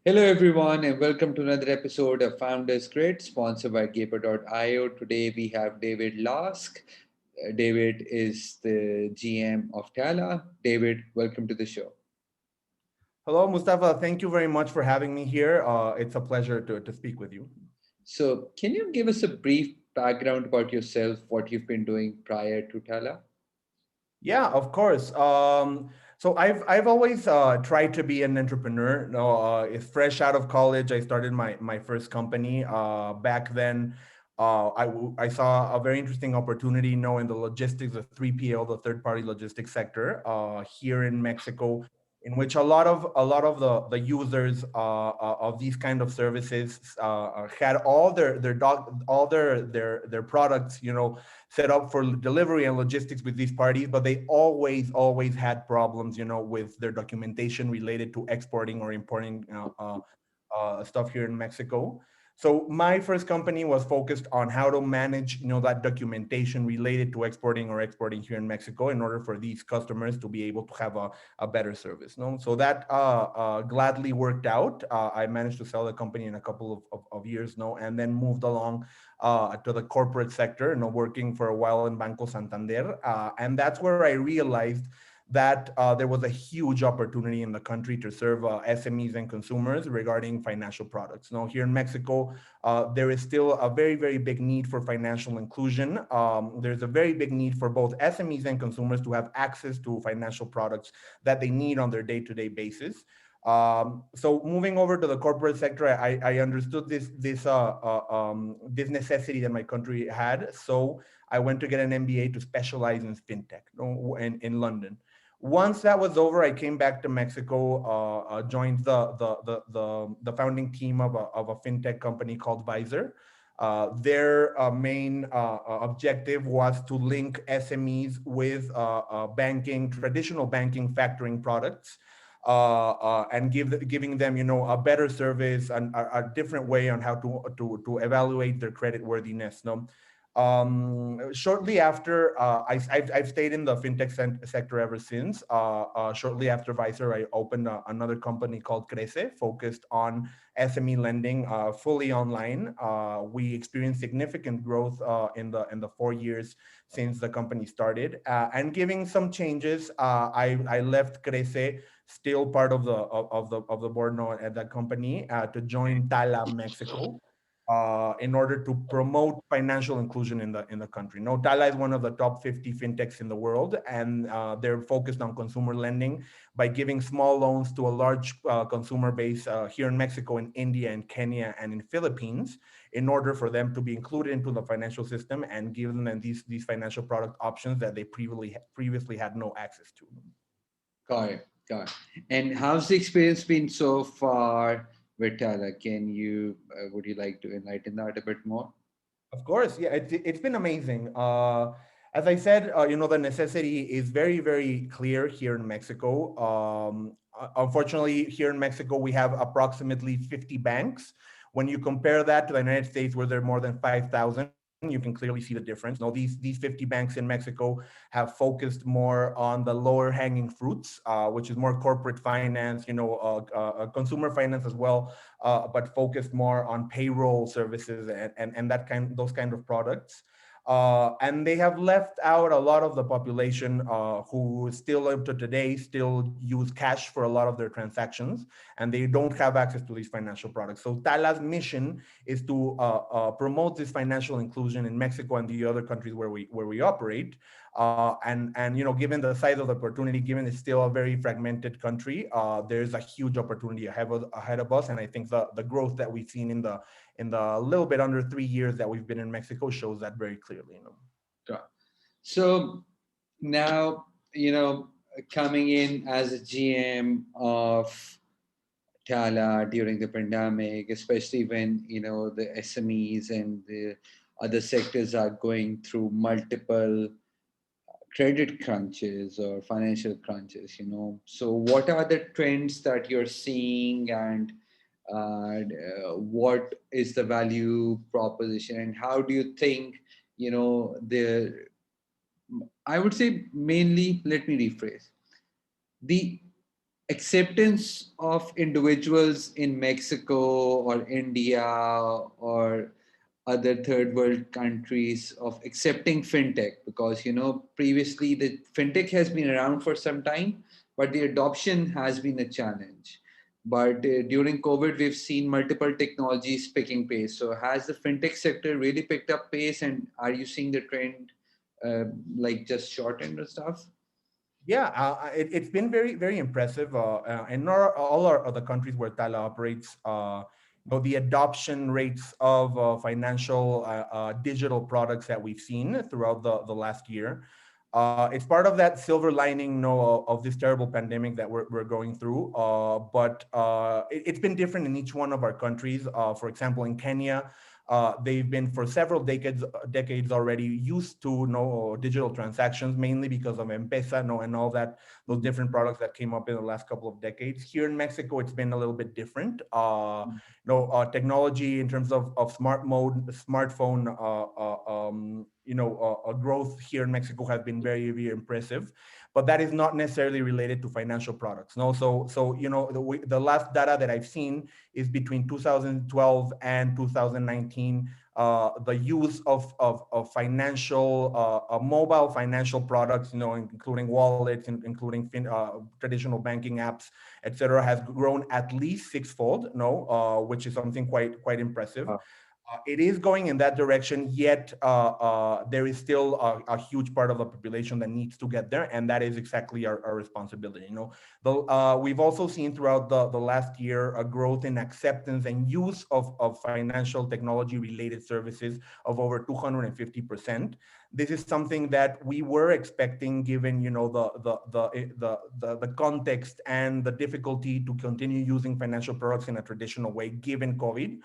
Hello, everyone, and welcome to another episode of Founders Grid, sponsored by Gaper.io. Today, we have David Lask. David is the GM of Tala. David, welcome to the show. Hello, Mustafa. Thank you very much for having me here. It's a pleasure to speak with you. So, can you give us a brief background about yourself, what you've been doing prior to Tala? Yeah, of course. So I've always tried to be an entrepreneur. No, it's fresh out of college. I started my first company. Back then, I saw a very interesting opportunity, in the logistics, the 3PL, the third party logistics sector, here in Mexico, in which a lot of the users of these kind of services had all their products, set up for delivery and logistics with these parties, but they always had problems, with their documentation related to exporting or importing stuff here in Mexico. So my first company was focused on how to manage, that documentation related to exporting here in Mexico in order for these customers to be able to have a better service. No, so that gladly worked out. I managed to sell the company in a couple of years, no, and then moved along to the corporate sector, working for a while in Banco Santander. And that's where I realized that there was a huge opportunity in the country to serve SMEs and consumers regarding financial products. Now, here in Mexico, there is still a very, very big need for financial inclusion. There's a very big need for both SMEs and consumers to have access to financial products that they need on their day-to-day basis. So moving over to the corporate sector, I understood this necessity that my country had. So I went to get an MBA to specialize in fintech, in London. Once that was over, I came back to Mexico, joined the founding team of a fintech company called Visor. Their main objective was to link SMEs with banking, traditional banking factoring products, and giving them, a better service and a different way on how to evaluate their credit worthiness. No, shortly after, I've stayed in the fintech sector ever since. Shortly after Visor, I opened another company called Crece, focused on SME lending, fully online. We experienced significant growth in the 4 years since the company started, and giving some changes. I left Crece, still part of the board now at that company, to join Tala Mexico, in order to promote financial inclusion in the country. No, Tala is one of the top 50 fintechs in the world, and they're focused on consumer lending by giving small loans to a large consumer base here in Mexico, in India, in Kenya, and in Philippines, in order for them to be included into the financial system and give them these financial product options that they previously had no access to. Got it. Got it. And how's the experience been so far with Tala? Would you like to enlighten that a bit more? Of course, yeah, it's been amazing. As I said, the necessity is very, very clear here in Mexico. Unfortunately, here in Mexico, we have approximately 50 banks. When you compare that to the United States, where there are more than 5,000, you can clearly see the difference. No, these 50 banks in Mexico have focused more on the lower hanging fruits, which is more corporate finance, consumer finance as well, but focused more on payroll services and those kind of products. And they have left out a lot of the population who still up to today still use cash for a lot of their transactions, and they don't have access to these financial products. So Tala's mission is to promote this financial inclusion in Mexico and the other countries where we operate. And given the size of the opportunity, given it's still a very fragmented country, there's a huge opportunity ahead of us. And I think the growth that we've seen in the little bit under 3 years that we've been in Mexico shows that very clearly. Got it. So now, coming in as a GM of Tala during the pandemic, especially when, the SMEs and the other sectors are going through multiple credit crunches or financial crunches. So what are the trends that you're seeing, and what is the value proposition, and how do you think, the I would say mainly, let me rephrase, the acceptance of individuals in Mexico or India or other third world countries of accepting fintech? Because previously the fintech has been around for some time, but the adoption has been a challenge. But during COVID we've seen multiple technologies picking pace. So has the fintech sector really picked up pace, and are you seeing the trend like just shortened or stuff? Yeah, it's been very, very impressive. In all our other countries where Tala operates, the adoption rates of financial digital products that we've seen throughout the last year. It's part of that silver lining, of this terrible pandemic that we're going through. But it's been different in each one of our countries. For example, in Kenya, they've been for several decades already used to digital transactions, mainly because of M-Pesa, and all that, those different products that came up in the last couple of decades. Here in Mexico, it's been a little bit different. Technology in terms of smartphone, growth here in Mexico has been very, very impressive, but that is not necessarily related to financial products. No, so the last data that I've seen is between 2012 and 2019. The use of financial mobile financial products, including wallets, including traditional banking apps, etc., has grown at least sixfold. No, which is something quite impressive. It is going in that direction, yet there is still a huge part of the population that needs to get there, and that is exactly our responsibility. We've also seen throughout the last year a growth in acceptance and use of financial technology related services of over 250%. This is something that we were expecting, given the context and the difficulty to continue using financial products in a traditional way, given COVID.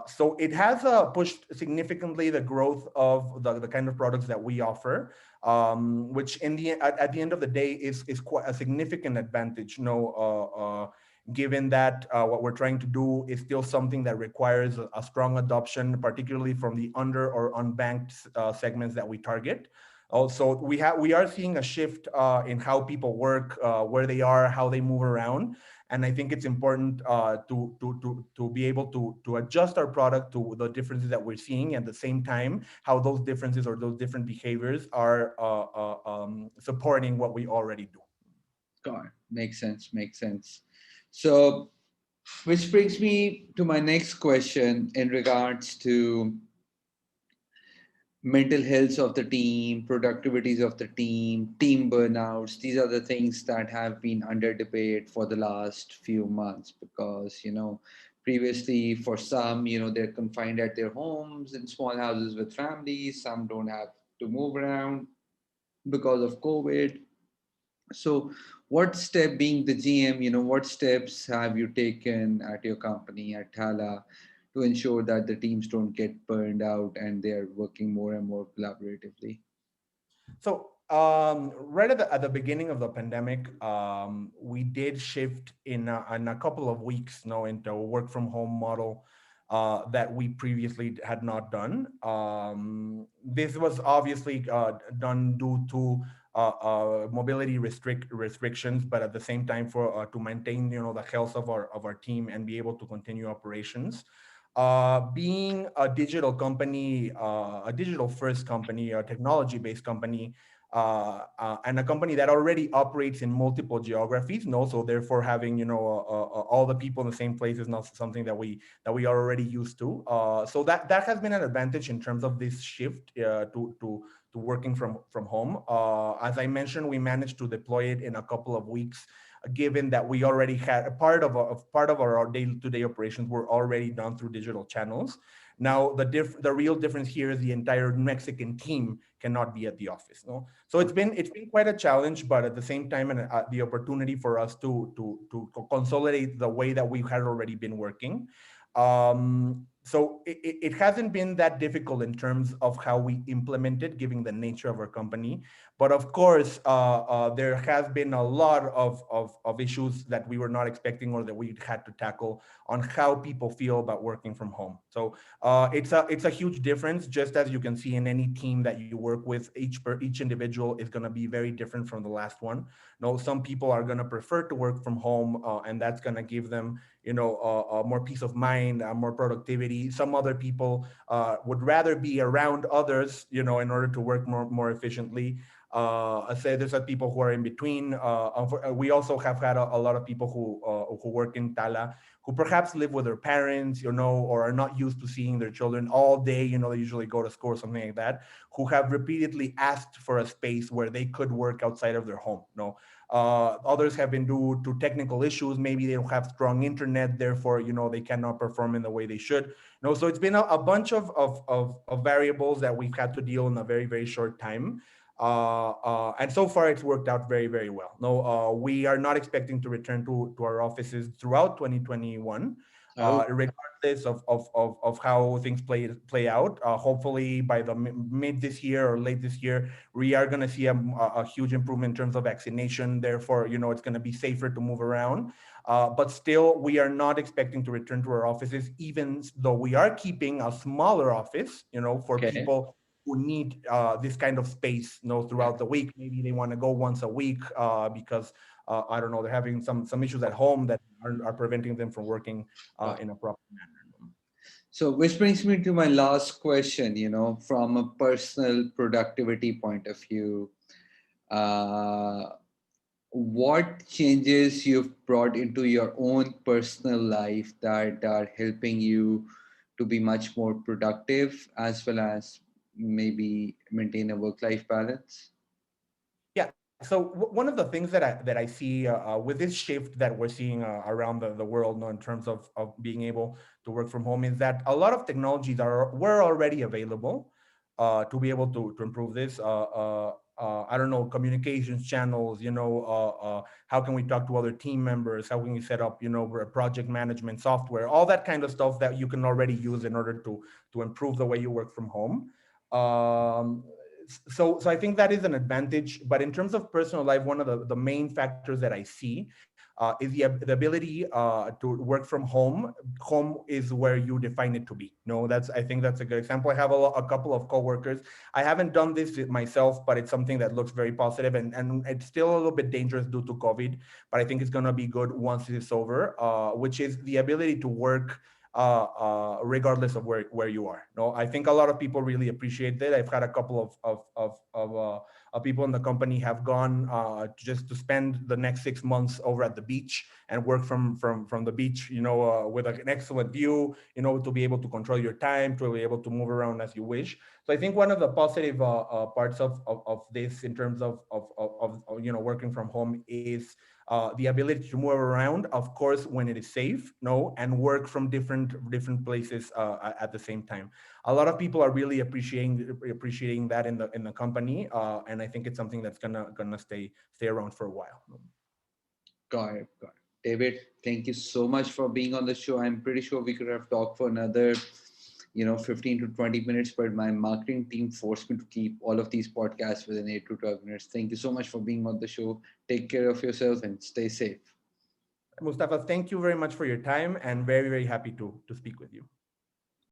So it has pushed significantly the growth of the kind of products that we offer, which at the end of the day is quite a significant advantage. Given that what we're trying to do is still something that requires a strong adoption, particularly from the under or unbanked segments that we target. Also, we are seeing a shift in how people work, where they are, how they move around, and I think it's important to be able to adjust our product to the differences that we're seeing, at the same time how those differences or those different behaviors are supporting what we already do. God, makes sense, makes sense. So, which brings me to my next question in regards to mental health of the team, productivities of the team burnouts. These are the things that have been under debate for the last few months because, previously for some, they're confined at their homes in small houses with families. Some don't have to move around because of COVID. So, what step, being the GM, what steps have you taken at your company at Tala to ensure that the teams don't get burned out and they're working more and more collaboratively? So right at the beginning of the pandemic, we did shift in a couple of weeks now into a work from home model that we previously had not done. This was obviously done due to mobility restrictions, but at the same time for to maintain the health of our team and be able to continue operations. Being a digital company, a digital first company, a technology based company, and a company that already operates in multiple geographies, so therefore having all the people in the same place is not something that we are already used to. So that has been an advantage in terms of this shift to working from home. As I mentioned, we managed to deploy it in a couple of weeks, given that we already had a part of our day-to-day operations were already done through digital channels. Now the real difference here is the entire Mexican team cannot be at the office. No, so it's been quite a challenge, but at the same time, and the opportunity for us to consolidate the way that we had already been working. so it hasn't been that difficult in terms of how we implement it, given the nature of our company. But of course, there has been a lot of issues that we were not expecting or that we had to tackle on how people feel about working from home. So it's a huge difference. Just as you can see in any team that you work with, each individual is going to be very different from the last one. No, some people are going to prefer to work from home, and that's going to give them, more peace of mind, more productivity. Some other people would rather be around others, in order to work more efficiently. I say there's people who are in between. We also have had a lot of people who work in Tala, who perhaps live with their parents, or are not used to seeing their children all day. They usually go to school or something like that, who have repeatedly asked for a space where they could work outside of their home. Others have been due to technical issues. Maybe they don't have strong internet, therefore, they cannot perform in the way they should. So it's been a bunch of variables that we've had to deal in a very, very short time. And so far, it's worked out very, very well. No, we are not expecting to return to our offices throughout 2021. Oh, Regardless of how things play out. Hopefully, by the mid this year or late this year, we are going to see a huge improvement in terms of vaccination. Therefore, it's going to be safer to move around. But still, we are not expecting to return to our offices, even though we are keeping a smaller office, for okay. people who need this kind of space, Yeah, throughout the week. Maybe they want to go once a week because I don't know, they're having some issues at home that are preventing them from working got it. in a proper manner. So, which brings me to my last question, from a personal productivity point of view, uh, what changes you've brought into your own personal life that are helping you to be much more productive as well as maybe maintain a work life balance? Yeah. So one of the things that I see with this shift that we're seeing around the world, in terms of being able to work from home, is that a lot of technologies were already available to be able to improve this. I don't know, communications channels. How can we talk to other team members? How can we set up, project management software? All that kind of stuff that you can already use in order to improve the way you work from home. Um, so I think that is an advantage. But in terms of personal life, one of the main factors that I see is the ability to work from home. Home is where you define it to be. No, I think that's a good example. I have a couple of coworkers. I haven't done this myself, but it's something that looks very positive, and it's still a little bit dangerous due to COVID. But I think it's gonna be good once it is over, which is the ability to work regardless of where you are. No, I think a lot of people really appreciate that. I've had a couple of people in the company have gone just to spend the next 6 months over at the beach and work from the beach, with an excellent view, to be able to control your time, to be able to move around as you wish. So I think one of the positive parts of this in terms of working from home is the ability to move around, of course, when it is safe, no, and work from different places at the same time. A lot of people are really appreciating that in the company, and I think it's something that's gonna stay around for a while. Got it. Got it. David, thank you so much for being on the show. I'm pretty sure we could have talked for another 15 to 20 minutes, but my marketing team forced me to keep all of these podcasts within 8 to 12 minutes. Thank you so much for being on the show. Take care of yourself and stay safe. Mustafa, thank you very much for your time, and very, very happy to speak with you.